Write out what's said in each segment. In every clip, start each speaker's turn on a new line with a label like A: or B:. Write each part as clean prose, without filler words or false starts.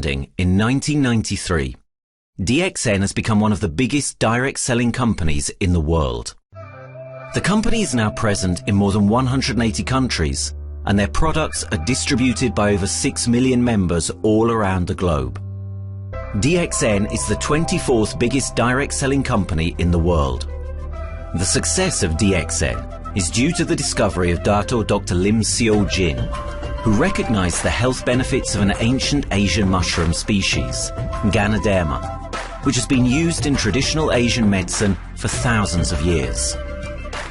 A: founding in 1993, DXN has become one of the biggest direct selling companies in the world. The company is now present in more than 180 countries, and their products are distributed by over 6 million members all around the globe. DXN is the 24th biggest direct selling company in the world. The success of DXN is due to the discovery of Dr. Lim Seo Jin, who recognized the health benefits of an ancient Asian mushroom species, Ganoderma, which has been used in traditional Asian medicine for thousands of years.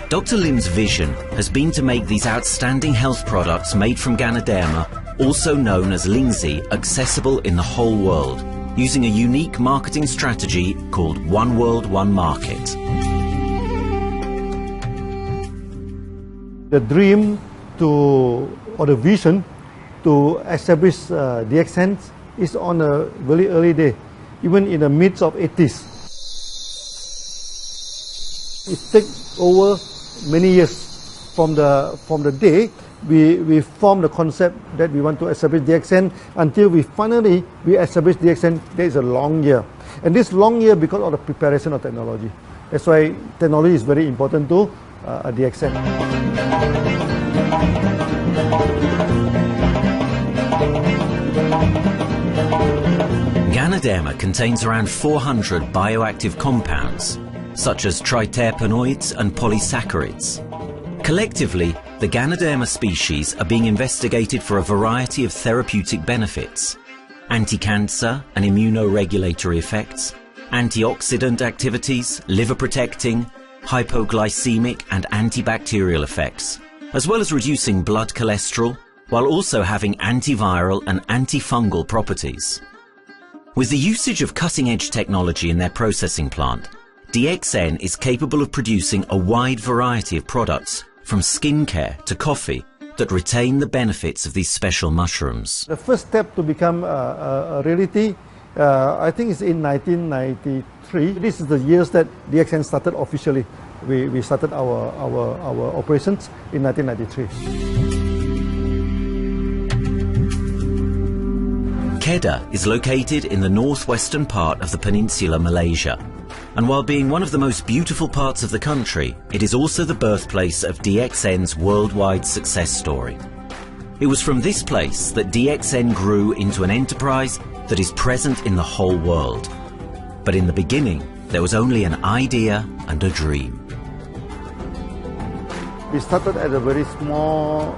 A: Dr. Lim's vision has been to make these outstanding health products made from Ganoderma, also known as Lingzi, accessible in the whole world, using a unique marketing strategy called One World, One Market.
B: The dream or the vision to establish DXN is on a very early day, even in the midst of 80s. It takes over many years from the day we formed the concept that we want to establish DXN until we finally establish DXN. There is a long year, and this long year because of the preparation of technology. That's why technology is very important to DXN.
A: Ganoderma contains around 400 bioactive compounds, such as triterpenoids and polysaccharides. Collectively, the Ganoderma species are being investigated for a variety of therapeutic benefits: anti-cancer and immunoregulatory effects, antioxidant activities, liver protecting, hypoglycemic and antibacterial effects, as well as reducing blood cholesterol, while also having antiviral and antifungal properties. With the usage of cutting-edge technology in their processing plant, DXN is capable of producing a wide variety of products, from skincare to coffee, that retain the benefits of these special mushrooms.
B: The first step to become a reality, I think, is in 1993. This is the years that DXN started officially. We started our operations in 1993.
A: Kedah is located in the northwestern part of the peninsula Malaysia, and while being one of the most beautiful parts of the country, it is also the birthplace of DXN's worldwide success story. It was from this place that DXN grew into an enterprise that is present in the whole world. But in the beginning, there was only an idea and a dream.
B: We started at a very small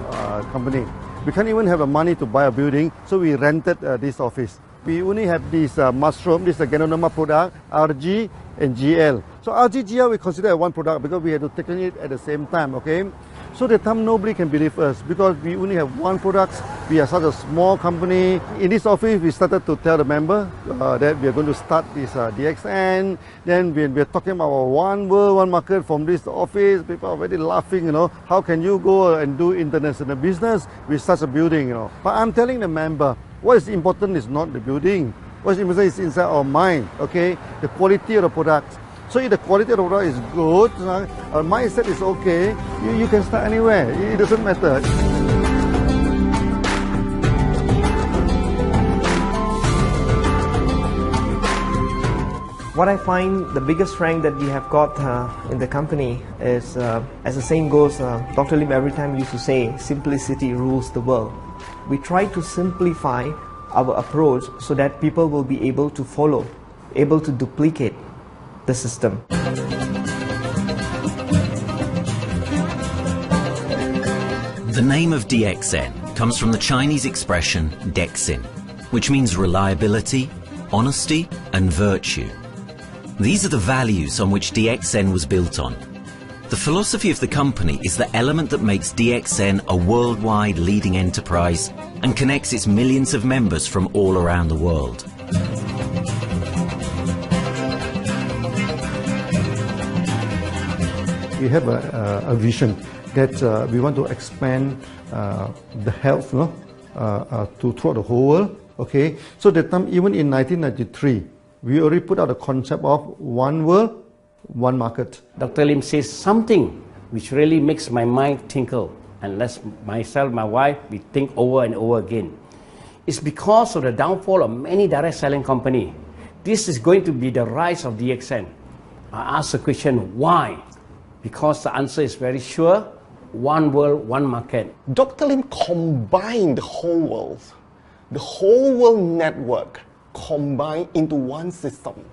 B: company. We can't even have the money to buy a building, so we rented this office. We only have this mushroom, this Ganoderma product, RG and GL. So RG, GL we consider one product because we had to take it at the same time, okay? So the time nobody can believe us because we only have one product. We are such a small company. In this office, we started to tell the member that we are going to start this DXN. Then we are talking about one world, one market from this office. People are already laughing, you know. How can you go and do international business with such a building, you know? But I'm telling the member, what is important is not the building. What is important is inside our mind, okay? The quality of the product. So if the quality of the product is good, our mindset is okay, you can start anywhere. It doesn't matter.
C: What I find the biggest strength that we have got in the company is, as the saying goes, Dr. Lim every time used to say, simplicity rules the world. We try to simplify our approach so that people will be able to follow, able to duplicate the system.
A: The name of DXN comes from the Chinese expression DXN, which means reliability, honesty and virtue. These are the values on which DXN was built on. The philosophy of the company is the element that makes DXN a worldwide leading enterprise and connects its millions of members from all around the world.
B: We have a vision that we want to expand the health to throughout the whole world. Okay, so that time, even in 1993, we already put out a concept of one world, one market.
D: Dr. Lim says something which really makes my mind tinkle, unless myself, my wife, we think over and over again. It's because of the downfall of many direct selling companies. This is going to be the rise of DXN. I ask the question, why? Because the answer is very sure, one world, one market.
E: Dr. Lim combined the whole world network combined into one system.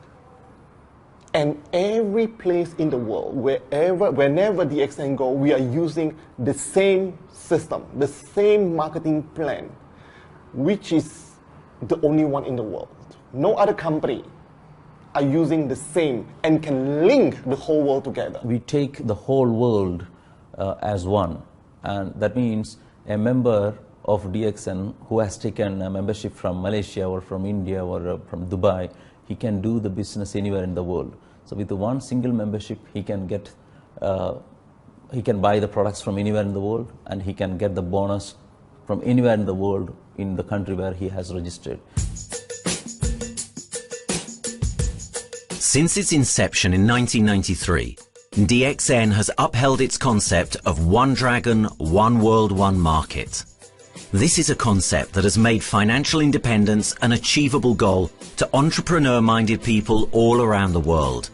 E: And every place in the world, whenever DXN go, we are using the same system, the same marketing plan, which is the only one in the world. No other company are using the same and can link the whole world together.
F: We take the whole world as one, and that means a member of DXN who has taken a membership from Malaysia or from India or from Dubai, he can do the business anywhere in the world. So with the one single membership, he can get, he can buy the products from anywhere in the world, and he can get the bonus from anywhere in the world in the country where he has registered.
A: Since its inception in 1993, DXN has upheld its concept of one dragon, one world, one market. This is a concept that has made financial independence an achievable goal to entrepreneur-minded people all around the world.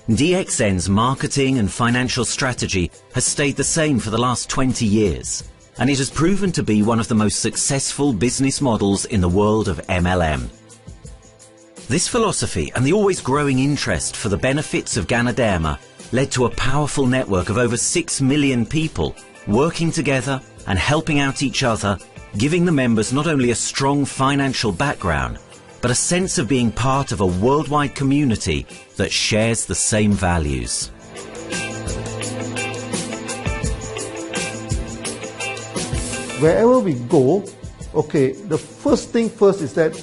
A: DXN's marketing and financial strategy has stayed the same for the last 20 years, and it has proven to be one of the most successful business models in the world of MLM. This philosophy and the always growing interest for the benefits of Ganoderma led to a powerful network of over 6 million people working together and helping out each other, giving the members not only a strong financial background, but a sense of being part of a worldwide community that shares the same values.
B: Wherever we go, okay, the first thing first is that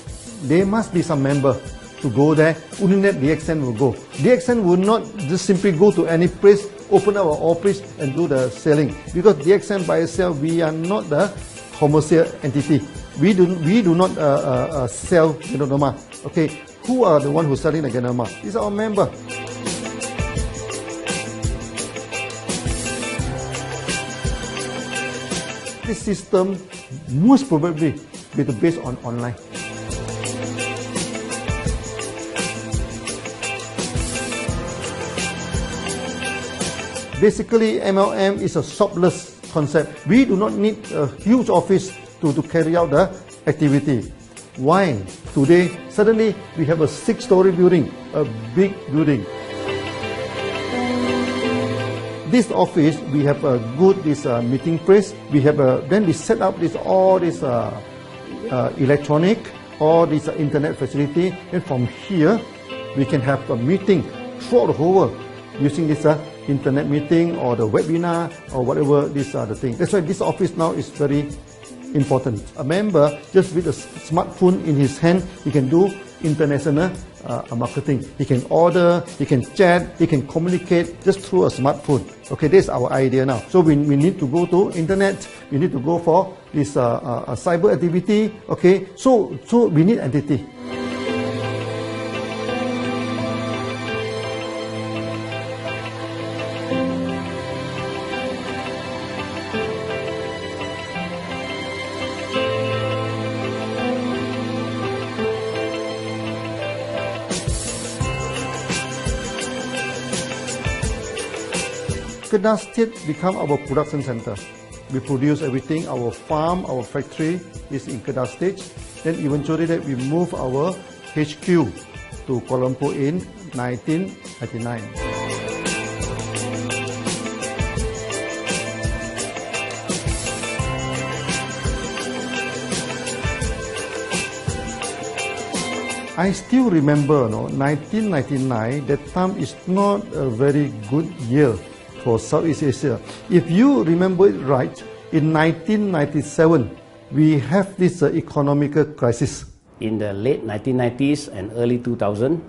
B: there must be some member to go there. Only that DXN will go. DXN will not just simply go to any place, open up our office and do the selling. Because DXN by itself, we are not the commercial entity. We do not sell Ganoderma. Okay, who are the one who's selling the Ganoderma? These are our members. This system most probably will be based on online. Basically, MLM is a shopless concept. We do not need a huge office to carry out the activity. Why? Today, suddenly we have a 6-story building, a big building. This office, we have a good meeting place. We have then we set up all this electronic, all this internet facility, and from here we can have a meeting throughout the whole world using this internet meeting or the webinar or whatever these are the things. That's why this office now is very important. A member, just with a smartphone in his hand, he can do international marketing. He can order, he can chat, he can communicate just through a smartphone. Okay, that's our idea now. So we need to go to internet, we need to go for this cyber activity. Okay, so we need entity. Kedah State become our production center. We produce everything. Our farm, our factory is in Kedah State. Then eventually that we move our HQ to Kuala Lumpur in 1999. I still remember, 1999, that time is not a very good year for Southeast Asia. If you remember it right, in 1997, we have this economic crisis.
D: In the late 1990s and early 2000,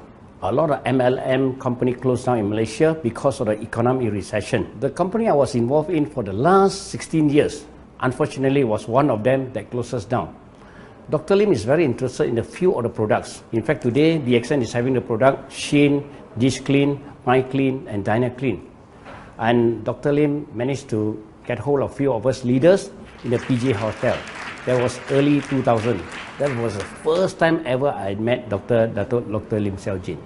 D: a lot of MLM company closed down in Malaysia because of the economic recession. The company I was involved in for the last 16 years, unfortunately, was one of them that closes down. Dr. Lim is very interested in a few of the products. In fact, today, DXN is having the product Sheen, Dish Clean, My Clean, and Diner Clean. And Dr. Lim managed to get hold of a few of us leaders in the PJ Hotel. That was early 2000. That was the first time ever I met Dr. Lim Xiaojin.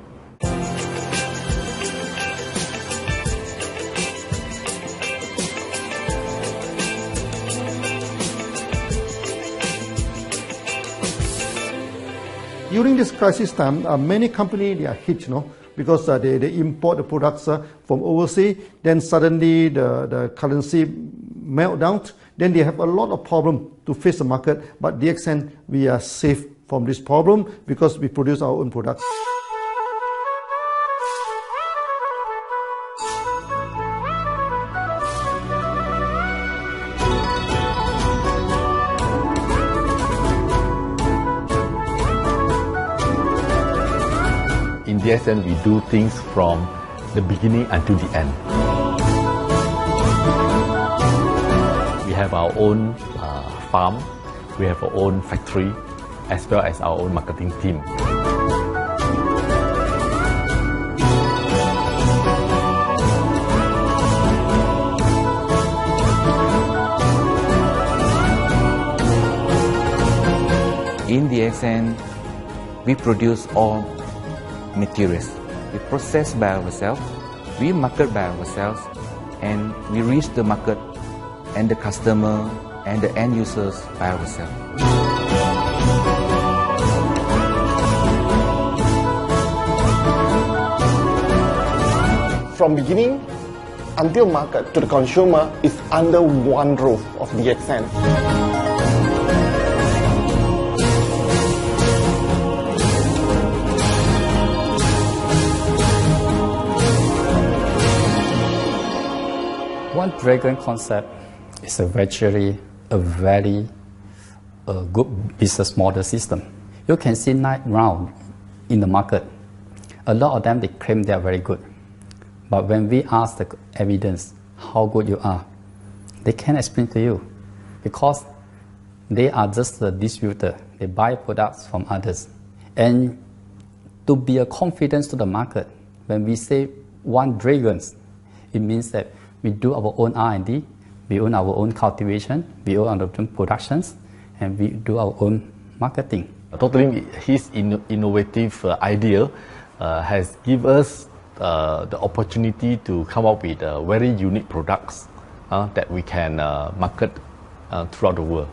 B: During this crisis time, many companies they are hit, because they import the products from overseas. Then suddenly the currency melt down. Then they have a lot of problem to face the market. But DXN, we are safe from this problem because we produce our own products.
G: In DXN, we do things from the beginning until the end. We have our own farm, we have our own factory, as well as our own marketing team.
H: In DXN, we produce all materials. We process by ourselves, we market by ourselves, and we reach the market and the customer and the end users by ourselves.
E: From beginning until market to the consumer is under one roof of DXN.
I: One dragon concept is a very good business model system. You can see now in the market, a lot of them they claim they are very good. But when we ask the evidence how good you are, they can't explain to you because they are just a distributor. They buy products from others. And to be a confidence to the market, when we say one dragon, it means that we do our own R&D, we own our own cultivation, we own our own productions, and we do our own marketing.
G: Totally, his innovative idea has given us the opportunity to come up with very unique products that we can market throughout the world.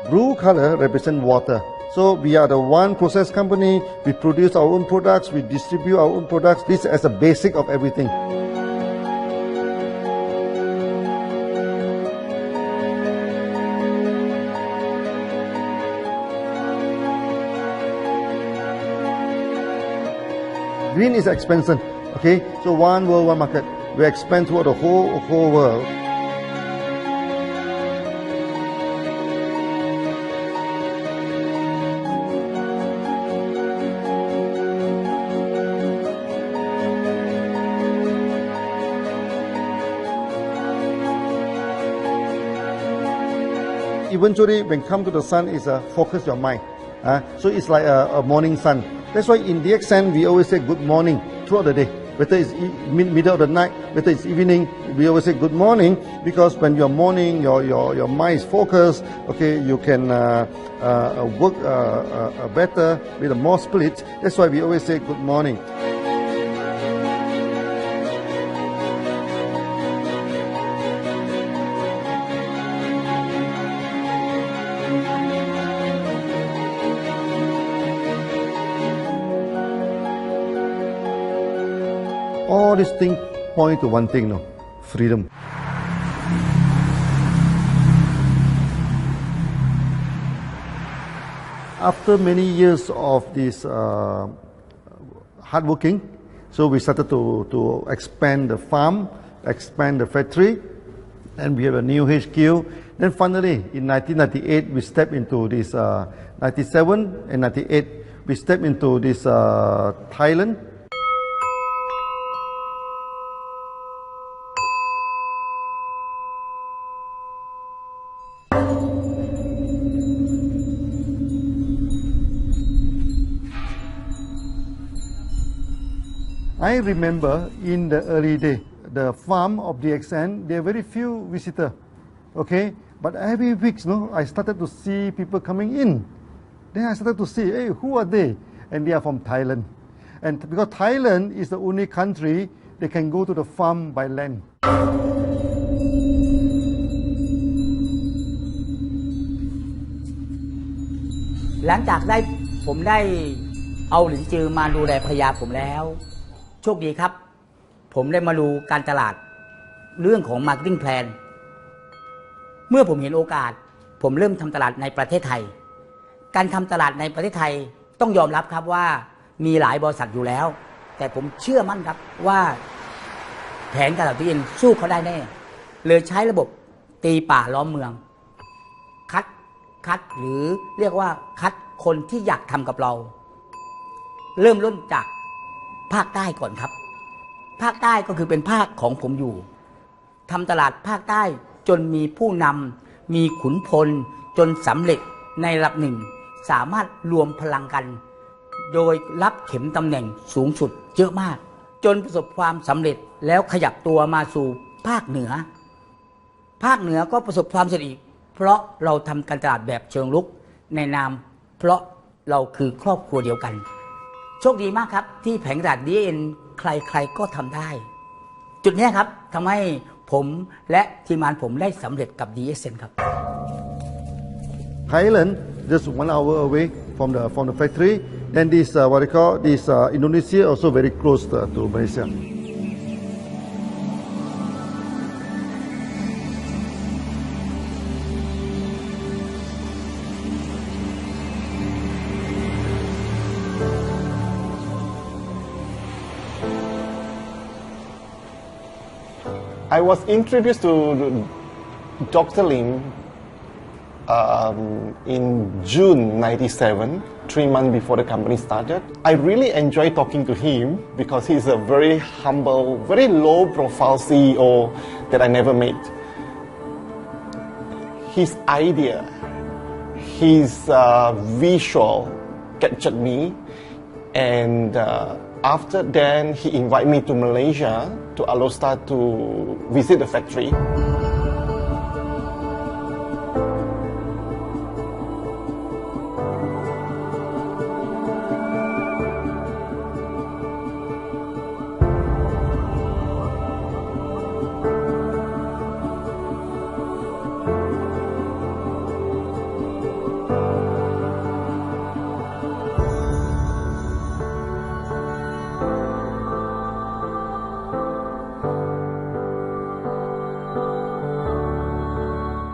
B: Blue color represents water. So we are the one process company, we produce our own products, we distribute our own products. This is the basic of everything. Green is expansion, okay? So one world, one market. We expand toward the whole world. Eventually, when come to the sun, is focus your mind. So it's like a morning sun. That's why in DXN, we always say good morning throughout the day. Whether it's middle of the night, whether it's evening, we always say good morning because when you're morning, your mind is focused. Okay, you can work better with a more spirit. That's why we always say good morning. All these things point to one thing, freedom. After many years of this hard working, so we started to expand the farm, expand the factory, and we have a new HQ. Then finally, in 1998, we stepped into this, 97 and 98, we stepped into this Thailand. I remember in the early day, the farm of DXN, there are very few visitors, okay? But every week, I started to see people coming in. Then I started to see, hey, who are they? And they are from Thailand. And because Thailand is the only country they can go to the farm by land.
J: หลังจากผมได้เอาหลินจือมาดูแลภรรยาผมแล้วโชคดีครับผมได้มาดูการตลาดเรื่องของ Marketing Plan เมื่อผมเห็นโอกาสผมเริ่มทำตลาดในประเทศไทยการทำตลาดในประเทศไทยต้องยอมรับครับว่ามีหลายบริษัทอยู่แล้วแต่ผมเชื่อมั่นครับว่าแผนการตลาดที่เอ็นสู้เขาได้แน่เลยใช้ระบบตีป่าล้อมเมืองคัดหรือเรียกว่าคัดคนที่อยากทำกับเราเริ่มต้นจากภาคใต้ก่อนครับภาคใต้ก็คือเป็นภาคของผมอยู่ทำตลาดภาคใต้จนมีผู้นำมีขุนพลจนสำเร็จในระดับหนึ่งสามารถรวมพลังกันโดยรับเข็มตำแหน่งสูงสุดเยอะมากจนประสบความสำเร็จแล้วขยับตัวมาสู่ภาคเหนือก็ประสบความสำเร็จอีกเพราะเราทำการตลาดแบบเชิงรุกในนามเพราะเราคือครอบครัวเดียวกันโชคดีมากครับที่แผงตลาด DIN ใครๆก็ทำได้จุดนี้ครับทำให้ผมและทีมงานผมได้สำเร็จกับ DXN ครับ
B: Thailand just 1 hour away from the factory. Then this what they call this Indonesia also very close to Malaysia.
E: I was introduced to Dr. Lim in June '97, 3 months before the company started. I really enjoy talking to him because he's a very humble, very low-profile CEO that I never met. His idea, his visual captured me, and after then he invited me to Malaysia to Alostar to visit the factory.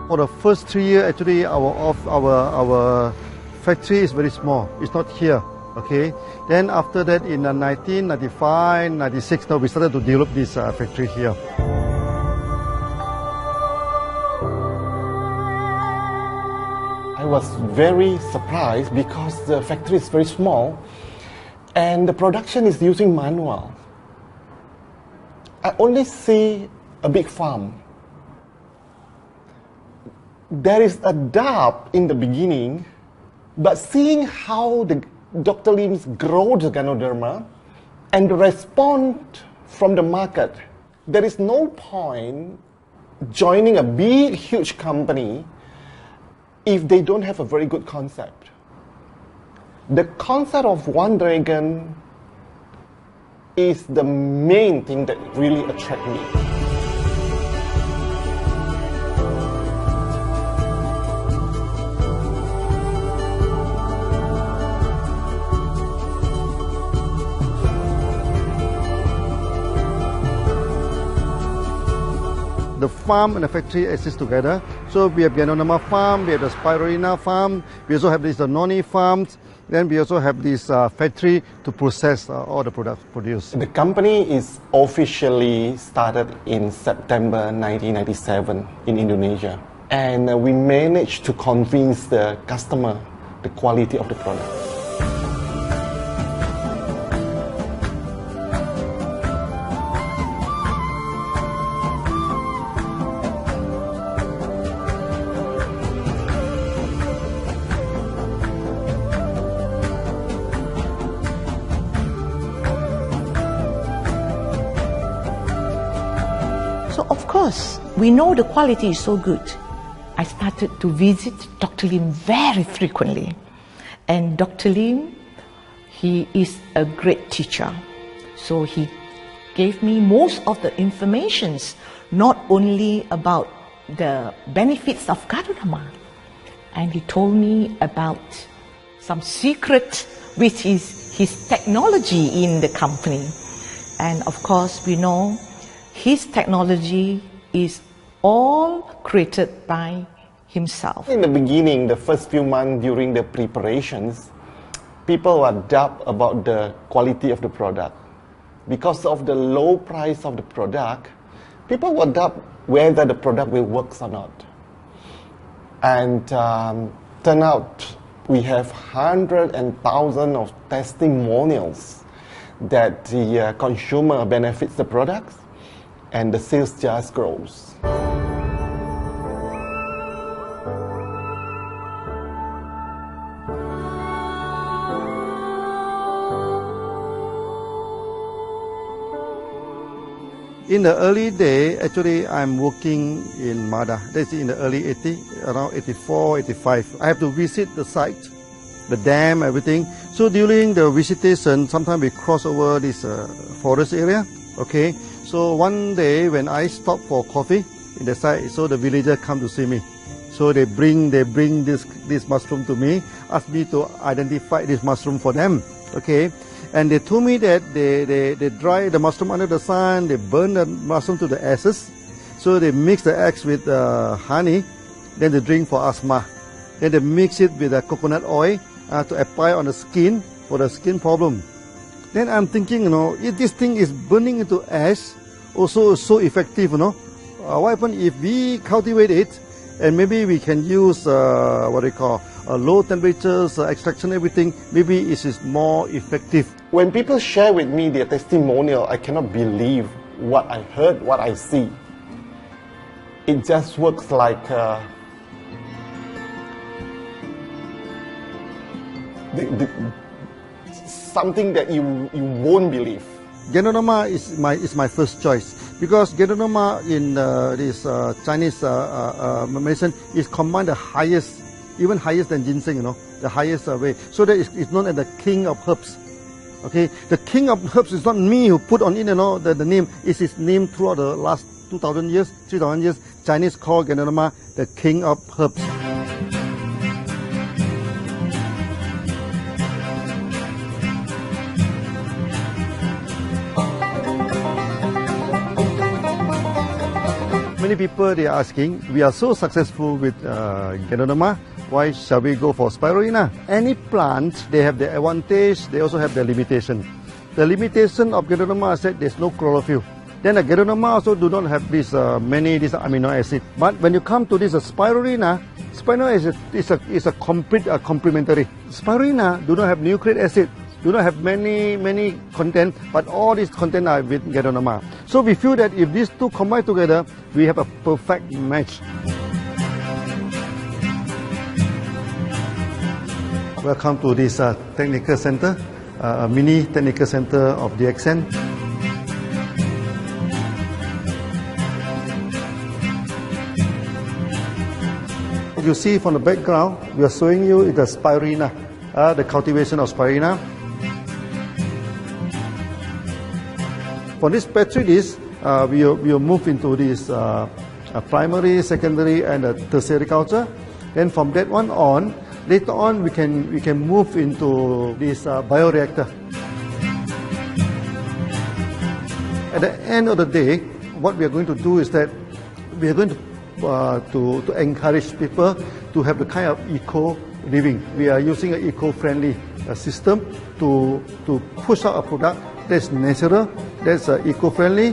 B: For the first 3 years, actually, our factory is very small. It's not here, okay? Then after that, in 1995, 96, now we started to develop this factory here.
E: I was very surprised because the factory is very small and the production is using manual. I only see a big farm. There is a doubt in the beginning, but seeing how Dr. Lim's grow the Ganoderma and the response from the market, there is no point joining a big, huge company if they don't have a very good concept. The concept of One Dragon is the main thing that really attracts me.
B: The farm and the factory exist together. So we have Ganoderma farm, we have the Spirulina farm, we also have these noni farms, then we also have this factory to process all the products produced.
E: The company is officially started in September 1997 in Indonesia. And we managed to convince the customer the quality of the product.
K: So of course, we know the quality is so good. I started to visit Dr. Lim very frequently. And Dr. Lim, he is a great teacher. So he gave me most of the informations, not only about the benefits of Gadunama, and he told me about some secret, which is his technology in the company. And of course, we know his technology is all created by himself.
E: In the beginning, the first few months during the preparations, people were doubt about the quality of the product. Because of the low price of the product, people were doubt whether the product will work or not. And turn out we have hundreds and thousands of testimonials that the consumer benefits the products and the sales just grows.
B: In the early day, actually, I'm working in Mada. That's in the early 80s, around 84, 85. I have to visit the site, the dam, everything. So during the visitation, sometimes we cross over this forest area. Okay. So one day when I stop for coffee in the site, so the villager come to see me. So they bring this mushroom to me, ask me to identify this mushroom for them. Okay. And they told me that they dry the mushroom under the sun, they burn the mushroom to the ashes. So they mix the eggs with honey, then they drink for asthma. Then they mix it with coconut oil to apply on the skin for the skin problem. Then I'm thinking, if this thing is burning into ash, also so effective, what happens if we cultivate it and maybe we can use low temperatures, extraction, everything, maybe it is more effective.
E: When people share with me their testimonial, I cannot believe what I heard, what I see. It just works like something that you won't believe.
B: Gadunama is my first choice because Gadunama in this Chinese medicine is combined the highest, even higher than ginseng, the highest way. So that it's known as the king of herbs. Okay, the king of herbs is not me who put on it, the name. It's his name throughout the last 2,000 years, 3,000 years. Chinese call Gadunama the king of herbs. Many people they are asking, we are so successful with Gadunama, why shall we go for spirulina? Any plant, they have the advantage, they also have the limitation. The limitation of Gadunama is that there's no chlorophyll. Then the Gadunama also do not have this many amino acid. But when you come to this spirulina, spirulina is a complete complementary. Spirulina do not have nucleic acid, do not have many content, but all these content are with Gadunama. So we feel that if these two combine together, we have a perfect match. Welcome to this technical center, a mini technical center of DXN. You see from the background, we are showing you the spirulina, the cultivation of spirulina. For this petri dish, we will move into this primary, secondary, and tertiary culture. Then from that one on, later on we can move into this bioreactor. At the end of the day, what we are going to do is that we are going to encourage people to have the kind of eco living. We are using an eco-friendly system to push out a product that's natural, that's eco-friendly.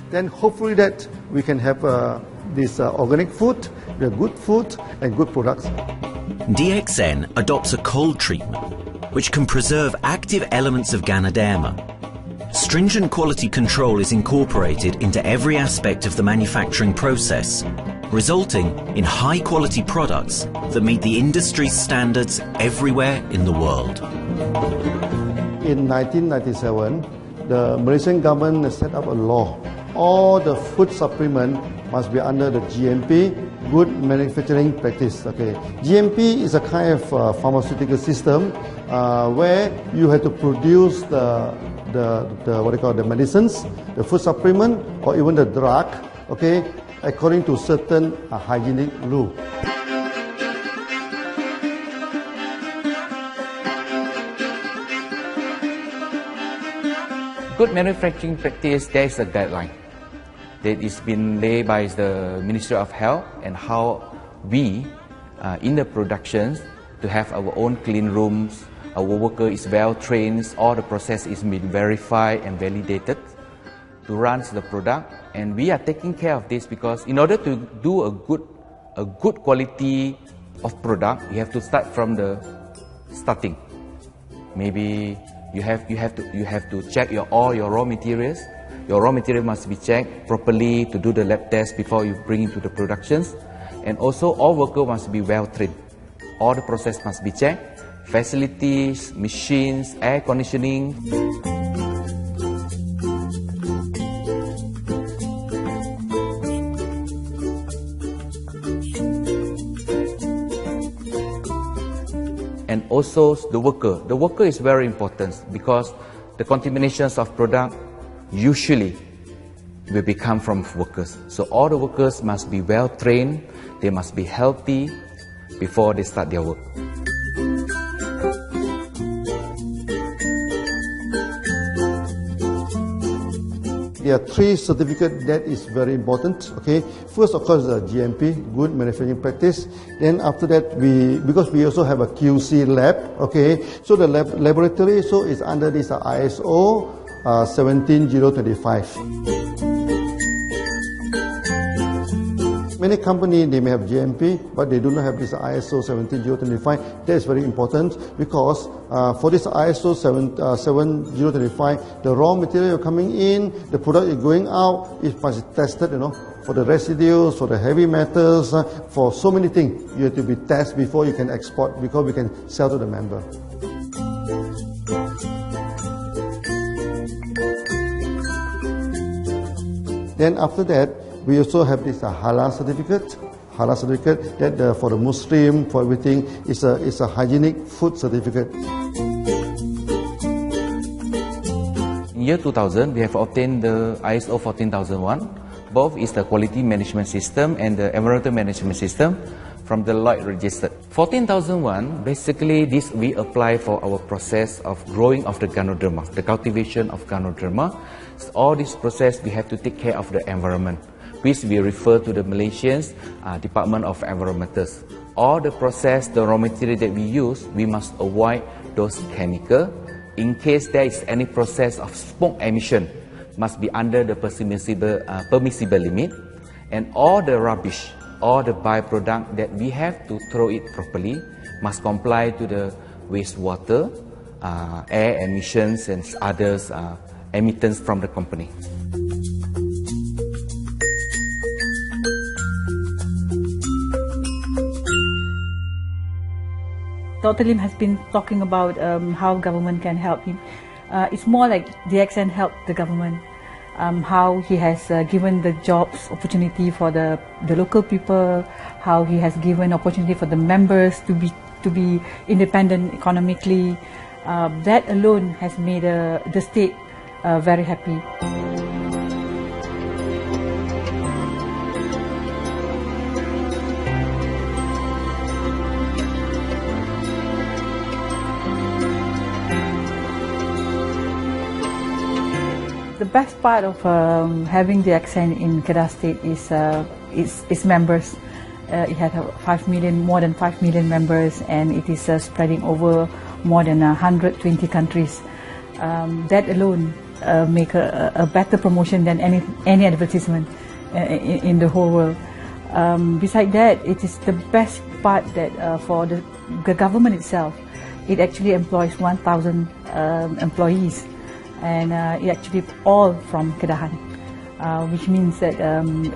B: Then hopefully that we can have this organic food, the good food and good products.
A: DXN adopts a cold treatment which can preserve active elements of Ganoderma. Stringent quality control is incorporated into every aspect of the manufacturing process, resulting in high-quality products that meet the industry's standards everywhere in the world.
B: In 1997, the Malaysian government set up a law all the food supplement must be under the GMP, Good Manufacturing Practice. Okay, GMP is a kind of pharmaceutical system where you have to produce the what they call the medicines, the food supplement, or even the drug. Okay, according to certain hygienic rule.
H: Good manufacturing practice, there is a guideline that is been laid by the Ministry of Health, and how we, in the productions, to have our own clean rooms, our worker is well trained, all the process is been verified and validated to run the product, and we are taking care of this because in order to do a good quality of product, you have to start from the starting. Maybe you have to check all your raw materials. Your raw material must be checked properly to do the lab test before you bring it to the productions. And also all workers must be well trained. All the process must be checked. Facilities, machines, air conditioning. And also the worker. The worker is very important because the contaminations of product usually will become from workers. So all the workers must be well trained, they must be healthy before they start their work.
B: There are 3 certificates that is very important. Okay, first of course the GMP, Good Manufacturing Practice. Then after that because we also have a QC lab. Okay, so the laboratory is under this ISO 17025. Many companies, they may have GMP, but they do not have this ISO 17025. That is very important because for this ISO 17025, the raw material coming in, the product is going out, it must be tested, for the residues, for the heavy metals, for so many things. You have to be tested before you can export, because we can sell to the member. Then after that, we also have this halal certificate. Halal certificate that for the Muslim, for everything, is a hygienic food certificate.
H: In year 2000, we have obtained the ISO 14001. Both is the quality management system and the environmental management system from the Lloyd registered. 14001, basically this we apply for our process of growing of the Ganoderma, the cultivation of Ganoderma. So all this process we have to take care of the environment, which we refer to the Malaysians Department of Environmentals. All the process, the raw material that we use, we must avoid those chemicals. In case there is any process of smoke emission, must be under the permissible limit. And all the rubbish, all the byproduct that we have to throw it properly, must comply to the wastewater, air emissions and others emittance from the company.
L: Dr. Lim has been talking about how government can help him. It's more like DXN helped the government, how he has given the jobs opportunity for the local people, how he has given opportunity for the members to be independent economically. That alone has made the state very happy. The best part of having the DXN in Kedah State is its members. It has more than 5 million members, and it is spreading over more than 120 countries. That alone make a better promotion than any advertisement in the whole world. Besides that, it is the best part that for the government itself, it actually employs 1,000 employees. And it actually all from Kedahan, which means that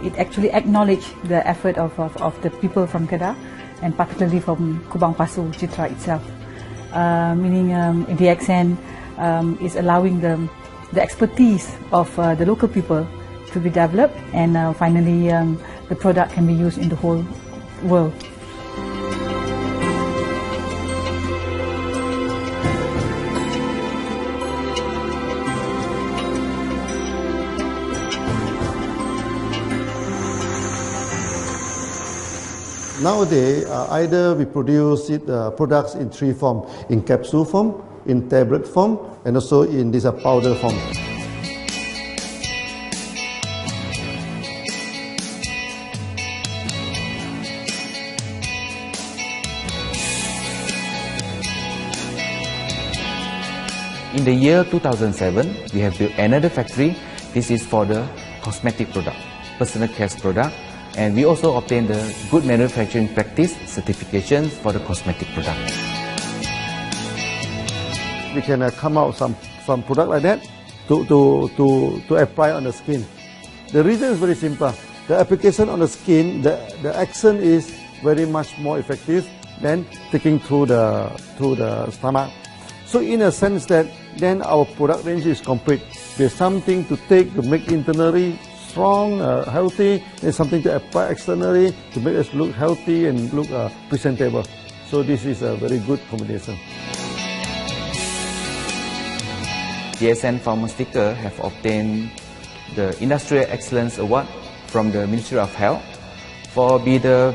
L: it actually acknowledges the effort of the people from Kedah, and particularly from Kubang Pasu Citra itself. Meaning DXN is allowing the expertise of the local people to be developed, and finally the product can be used in the whole world.
B: Nowadays, either we produce products in three forms: in capsule form, in tablet form, and also in this powder form.
H: In the year 2007, we have built another factory. This is for the cosmetic product, personal care product, and we also obtained the Good Manufacturing Practice certifications for the cosmetic product.
B: We can come out some product like that to apply on the skin. The reason is very simple. The application on the skin, the action is very much more effective than taking through the stomach. So in a sense that then our product range is complete. There's something to take to make internally strong, healthy, and something to apply externally to make us look healthy and look presentable. So this is a very good combination.
H: DXN Pharmaceutical have obtained the Industrial Excellence Award from the Ministry of Health for be the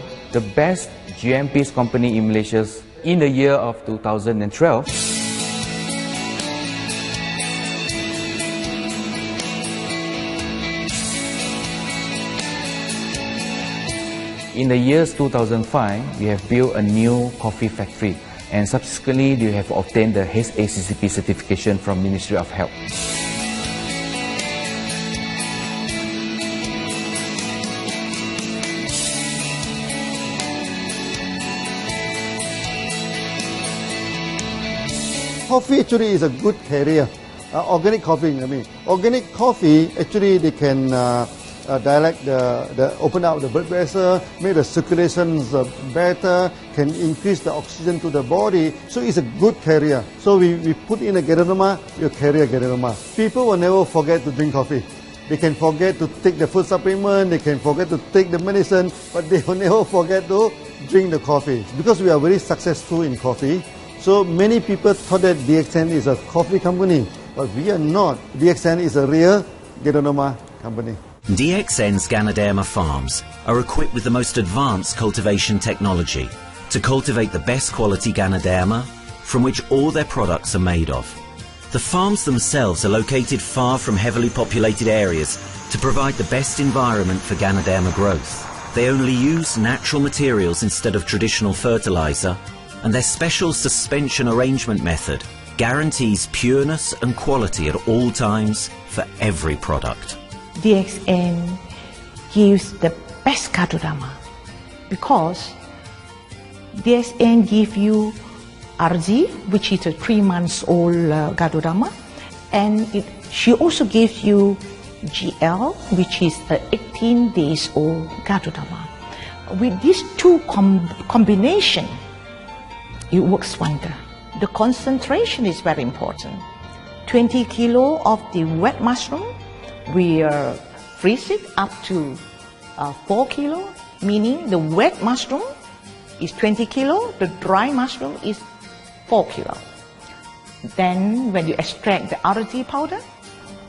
H: best GMP company in Malaysia in the year of 2012. In the years 2005, we have built a new coffee factory, and subsequently we have obtained the HACCP certification from Ministry of Health.
B: Coffee actually is a good carrier. Organic coffee, Organic coffee, actually they can dilate open up the blood vessel, make the circulations better, can increase the oxygen to the body. So it's a good carrier. So we put in a geronima, you carry a geronima. People will never forget to drink coffee. They can forget to take the food supplement, they can forget to take the medicine, but they will never forget to drink the coffee. Because we are very successful in coffee, so many people thought that DXN is a coffee company, but we are not. DXN is a real geronima company.
A: DXN's Ganoderma farms are equipped with the most advanced cultivation technology to cultivate the best quality Ganoderma from which all their products are made of. The farms themselves are located far from heavily populated areas to provide the best environment for Ganoderma growth. They only use natural materials instead of traditional fertilizer, and their special suspension arrangement method guarantees pureness and quality at all times for every product.
K: DXN gives the best Ganoderma because DXN gives you RG, which is a 3 months old Ganoderma, and she also gives you GL, which is a 18 days old Ganoderma. With these two combination, it works wonder. The concentration is very important. 20 kilo of the wet mushroom, we freeze it up to 4 kilo, meaning the wet mushroom is 20 kilo, the dry mushroom is 4 kilo. Then when you extract the RG powder,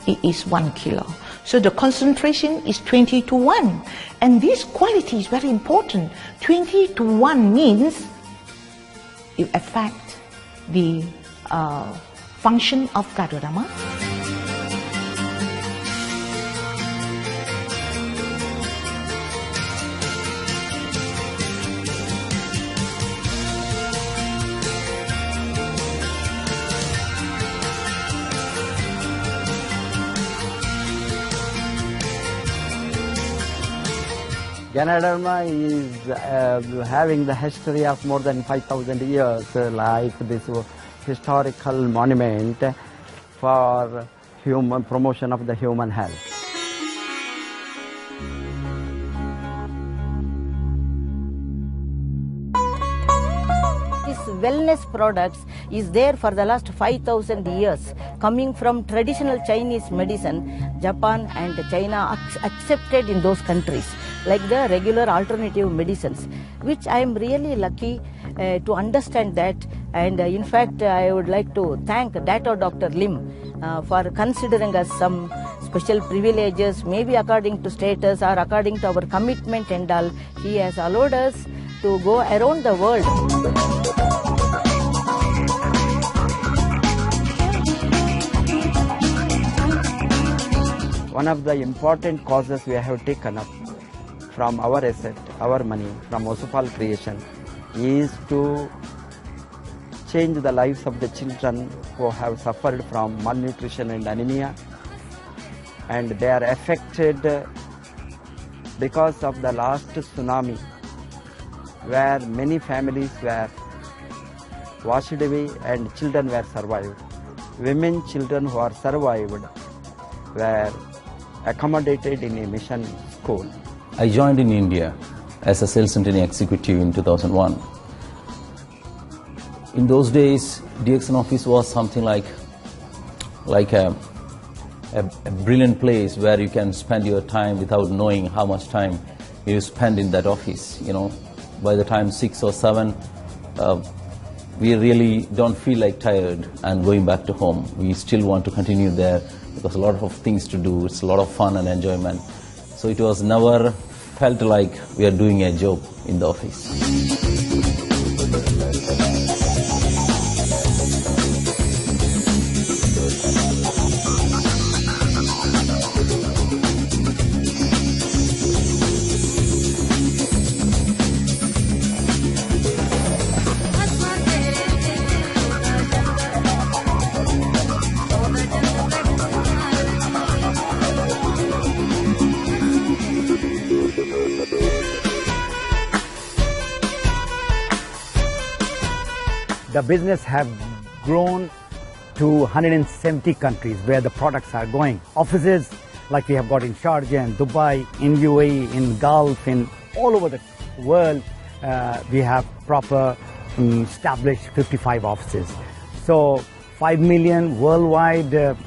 K: it is 1 kilo. So the concentration is 20 to 1. And this quality is very important. 20 to 1 means it affects the function of Ganoderma.
M: Ganoderma is having the history of more than 5,000 years, like this historical monument for human promotion of the human health.
N: This wellness products is there for the last 5,000 years, coming from traditional Chinese medicine. Japan and China accepted in those countries, like the regular alternative medicines, which I am really lucky to understand that. And in fact, I would like to thank Dr. Lim for considering us some special privileges, maybe according to status or according to our commitment and all. He has allowed us to go around the world.
M: One of the important causes we have taken up from our asset, our money, from Osopal creation, is to change the lives of the children who have suffered from malnutrition and anemia, and they are affected because of the last tsunami, where many families were washed away and children were survived. Women, children who are survived were accommodated in a mission school.
F: I joined in India as a sales and training executive in 2001. In those days, DXN office was something like a brilliant place where you can spend your time without knowing how much time you spend in that office. You know, by the time 6 or 7, we really don't feel like tired and going back to home. We still want to continue there because a lot of things to do. It's a lot of fun and enjoyment. So it was never felt like we are doing a job in the office.
O: The business have grown to 170 countries where the products are going. Offices like we have got in Sharjah and Dubai, in UAE, in Gulf, in all over the world, we have proper established 55 offices. So 5 million worldwide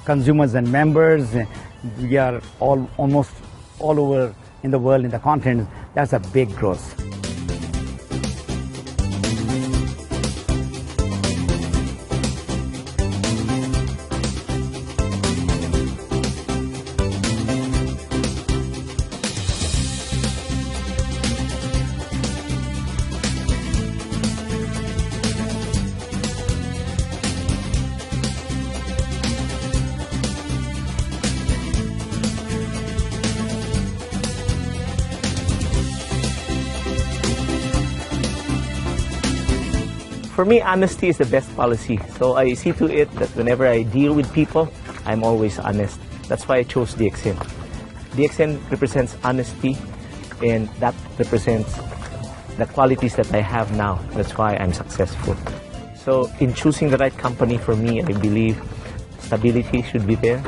O: consumers and members. We are almost all over in the world, in the continent. That's a big growth.
C: For me, honesty is the best policy. So I see to it that whenever I deal with people, I'm always honest. That's why I chose DXN. DXN represents honesty, and that represents the qualities that I have now. That's why I'm successful. So in choosing the right company for me, I believe stability should be there,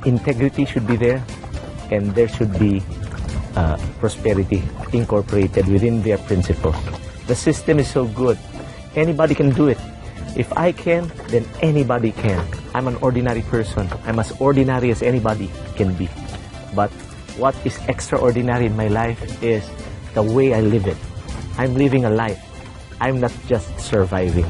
C: integrity should be there, and there should be prosperity incorporated within their principles. The system is so good. Anybody can do it. If I can, then anybody can. I'm an ordinary person. I'm as ordinary as anybody can be. But what is extraordinary in my life is the way I live it. I'm living a life. I'm not just surviving.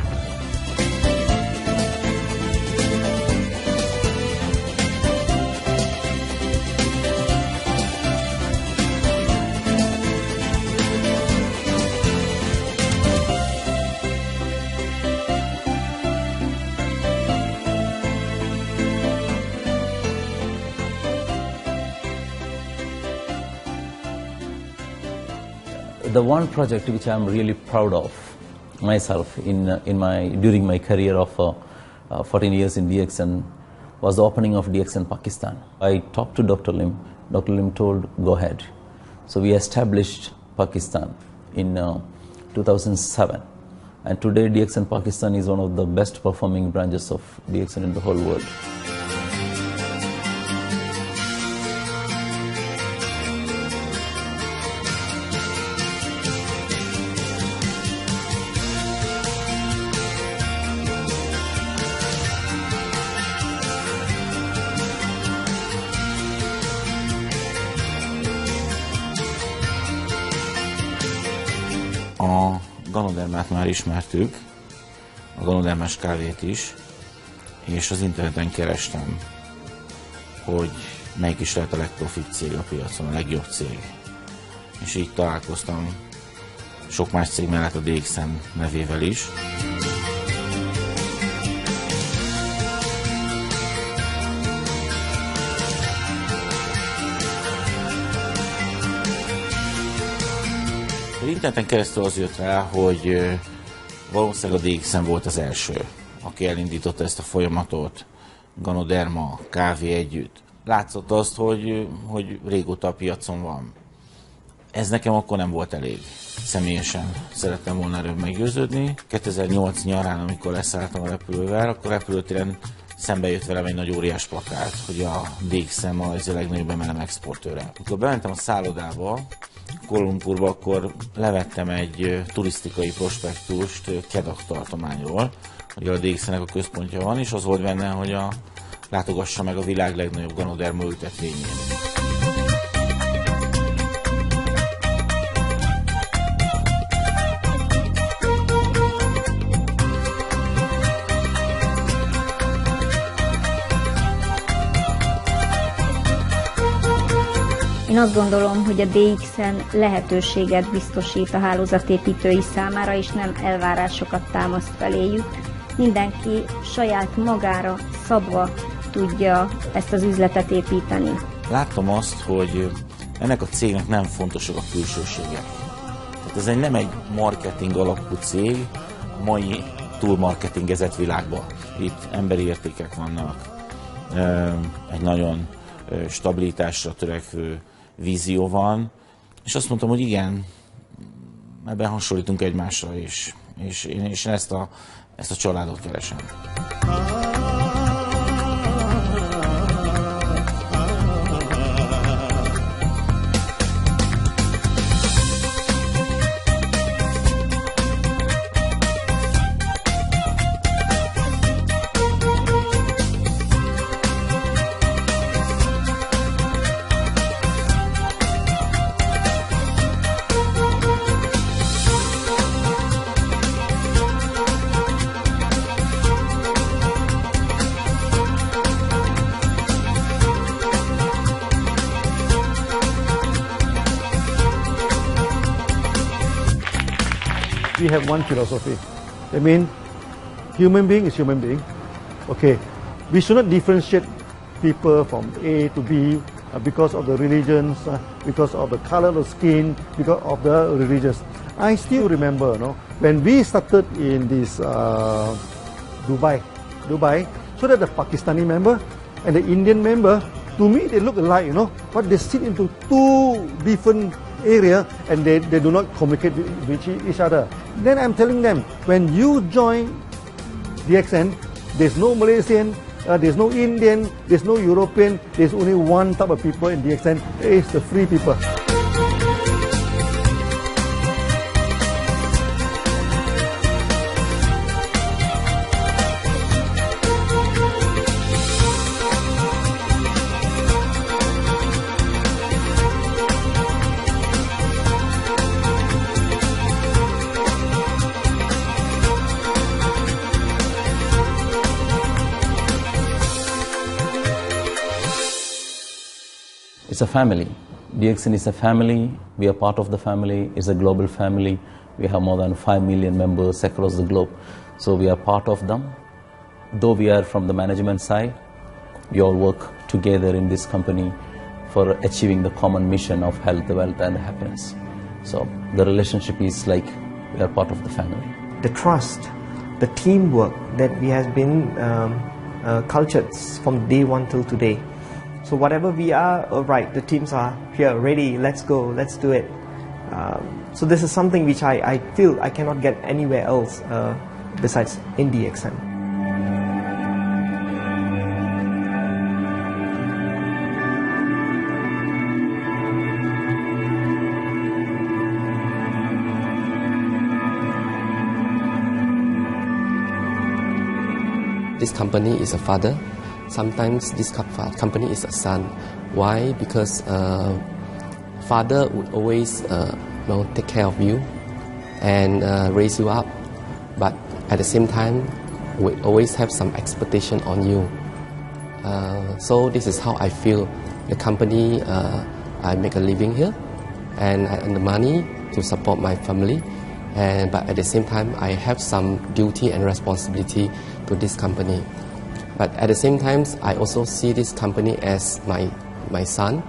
F: The one project which I'm really proud of myself during my career of 14 years in DXN was the opening of DXN Pakistan. I talked to Dr. Lim. Dr. Lim told, go ahead. So we established Pakistan in 2007. And today DXN Pakistan is one of the best performing branches of DXN in the whole world.
P: Ganodermát már ismertük, a ganodermás kávét is, és az interneten kerestem, hogy melyik is lehet a legprofit cég a piacon, a legjobb cég. És így találkoztam sok más cég mellett a DXN nevével is. Az interneten keresztül az jött rá, hogy valószínűleg a DXN volt az első, aki elindította ezt a folyamatot, ganoderma, kávé együtt. Látszott azt, hogy régóta a piacon van. Ez nekem akkor nem volt elég. Személyesen szerettem volna erről meggyőződni. 2008 nyarán, amikor leszálltam a repülővel, akkor repülőtéren szembe jött velem egy nagy óriás plakát, hogy a DXN az a legnagyobb MLM exportőre. Amikor bementem a szállodába, Kuala Lumpurba, akkor levettem egy turisztikai prospektust Kedah tartományról, hogy a DXN-nek a központja van, és az volt benne, hogy látogassa meg a világ legnagyobb ganoderma ültetvényét.
Q: Én azt gondolom, hogy a DXN lehetőséget biztosít a hálózatépítői számára, és nem elvárásokat támaszt feléjük. Mindenki saját magára szabva tudja ezt az üzletet építeni.
P: Láttam azt, hogy ennek a cégnek nem fontosak a külsőségek. Tehát ez nem egy marketing alapú cég a mai túlmarketingezett világban. Itt emberi értékek vannak, egy nagyon stabilitásra törekvő vízió van, és azt mondtam, hogy igen, ebben hasonlítunk egymásra is, és én ezt a családot keresem.
B: We have one philosophy. I mean, human being is human being. Okay, we should not differentiate people from A to B because of the religions, because of the color of the skin, because of the religious. I still remember, when we started in this Dubai, so that the Pakistani member and the Indian member, to me they look alike, but they sit into two different area and they do not communicate with each other. Then I'm telling them, when you join DXN, there's no Malaysian, there's no Indian, there's no European, there's only one type of people in DXN, it's the free people.
F: It's a family. DXN is a family. We are part of the family. It's a global family. We have more than 5 million members across the globe. So we are part of them. Though we are from the management side, we all work together in this company for achieving the common mission of health, wealth and happiness. So the relationship is like we are part of the family.
C: The trust, the teamwork that we has been cultured from day one till today. So whatever we are, all right, the teams are here, ready, let's go, let's do it. So this is something which I feel I cannot get anywhere else besides in DXN.
R: This company is a father. Sometimes this company is a son. Why? Because father would always take care of you, and raise you up. But at the same time, we always have some expectation on you. So this is how I feel. The company, I make a living here, and I earn the money to support my family. But at the same time, I have some duty and responsibility to this company. But at the same time, I also see this company as my son,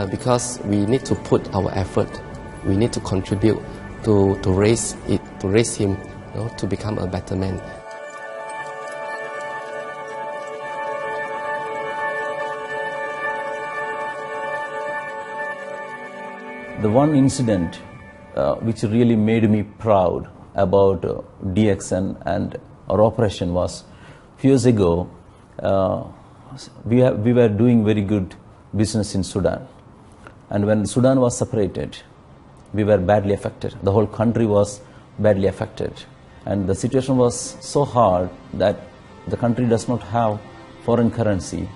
R: because we need to put our effort. We need to contribute to raise him, to become a better man.
F: The one incident which really made me proud about DXN and our operation was a few years ago. We were doing very good business in Sudan, and when Sudan was separated, we were badly affected. The whole country was badly affected, and the situation was so hard that the country does not have foreign currency,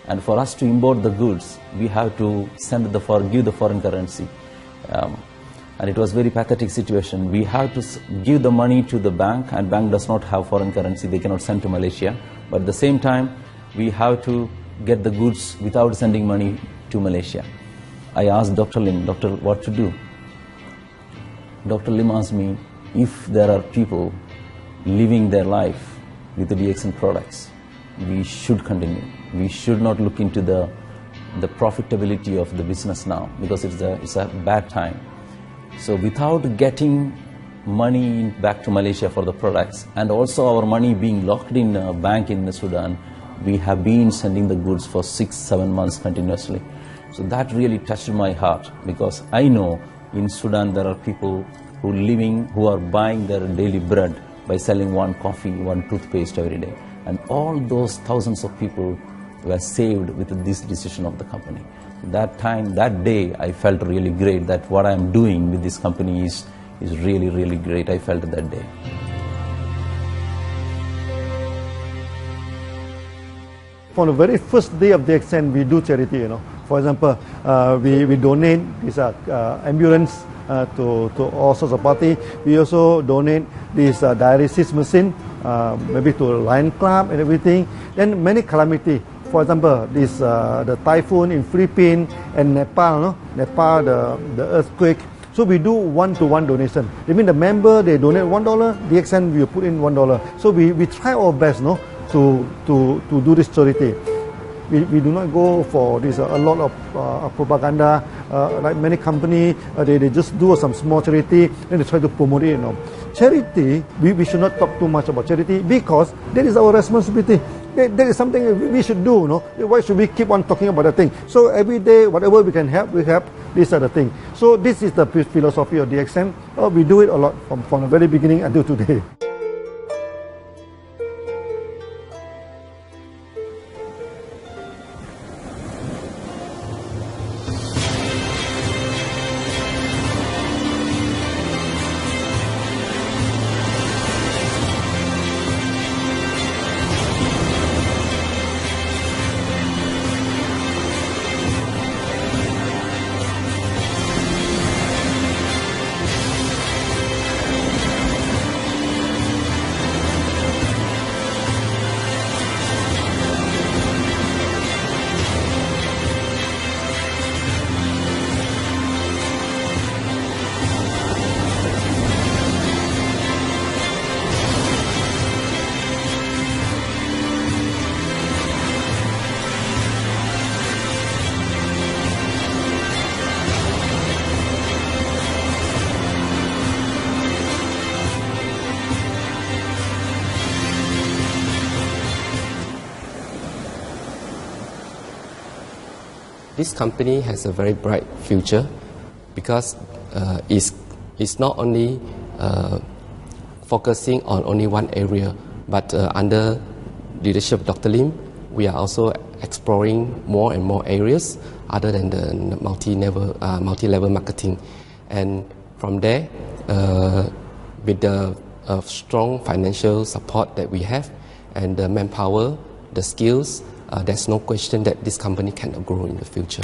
F: and for us to import the goods, we have to give the foreign currency. And it was a very pathetic situation. We have to give the money to the bank, and bank does not have foreign currency. They cannot send to Malaysia. But at the same time, we have to get the goods without sending money to Malaysia. I asked Dr. Lim, "Doctor, what to do?" Dr. Lim asked me, if there are people living their life with the DXN products, we should continue. We should not look into the profitability of the business now, because it's a bad time. So without getting money back to Malaysia for the products, and also our money being locked in a bank in Sudan, we have been sending the goods for 6-7 months continuously. So that really touched my heart, because I know in Sudan there are people who are buying their daily bread by selling one coffee, one toothpaste every day. And all those thousands of people were saved with this decision of the company. That day, I felt really great that what I'm doing with this company is really, really great. I felt that day.
B: From the very first day of DXN, we do charity. For example, we donate this ambulance to all sorts of parties. We also donate this dialysis machine, maybe to Lion Club and everything. Then many calamity. For example, the typhoon in Philippines and Nepal, the earthquake. So we do one-to-one donation. I mean, the member, they donate $1, DXN will put in $1. So we try our best, to do this charity. We do not go for this a lot of propaganda. Like many companies, they just do some small charity and they try to promote it. Charity, we should not talk too much about charity, because that is our responsibility. That is something we should do. Why should we keep on talking about the thing? So every day, whatever we can help, we help. These are the things. So this is the philosophy of DXN. We do it a lot from the very beginning until today.
R: This company has a very bright future, because it's not only focusing on only one area, but under leadership of Dr. Lim, we are also exploring more and more areas other than the multi-level marketing. And from there, with the strong financial support that we have and the manpower, the skills, there's no question that this company cannot grow in the future.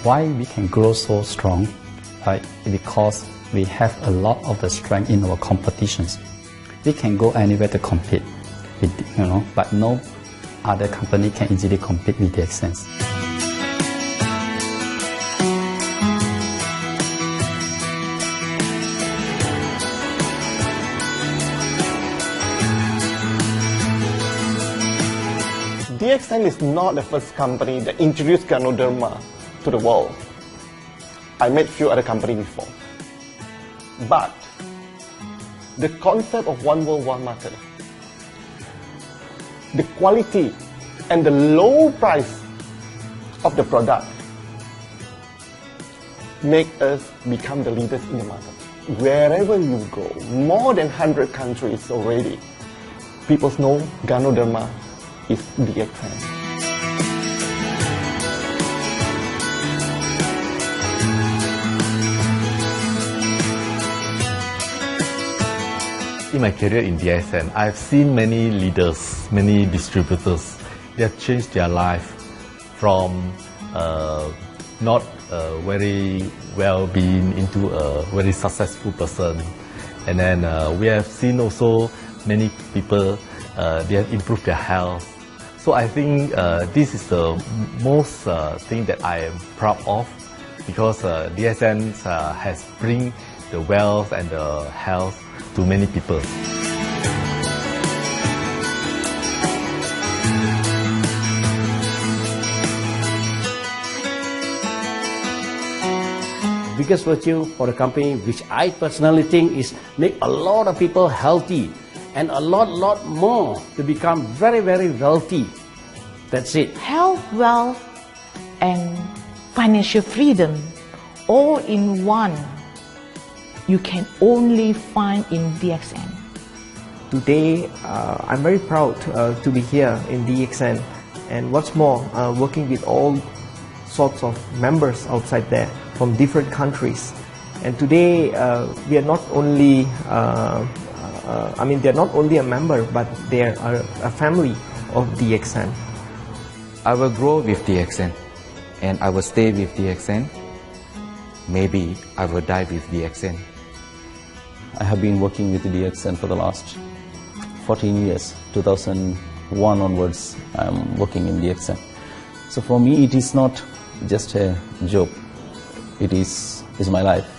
I: Why we can grow so strong? Right? Because we have a lot of the strength in our competitions. We can go anywhere to compete, but no other company can easily compete with DXN.
E: DXN is not the first company that introduced Ganoderma to the world. I met few other companies before. But the concept of one world, one market, the quality and the low price of the product make us become the leaders in the market. Wherever you go, more than 100 countries already, people know Ganoderma is DXN.
G: In my career in DXN, I've seen many leaders, many distributors. They have changed their life from not very well-being into a very successful person. And then we have seen also many people, they have improved their health. So I think this is the most thing that I am proud of, because DXN has bring the wealth and the health to many people.
D: Biggest virtue for the company, which I personally think is make a lot of people healthy and a lot more to become very wealthy. That's it.
K: Health, wealth, and financial freedom all in one. You can only find in DXN.
C: Today, I'm very proud to be here in DXN, and what's more, working with all sorts of members outside there from different countries. And today, we are not only, they're not only a member, but they're a family of DXN.
H: I will grow with DXN, and I will stay with DXN. Maybe I will die with DXN.
F: I have been working with the DXN for the last 14 years. 2001 onwards, I am working in DXN. So for me, it is not just a job. It is my life.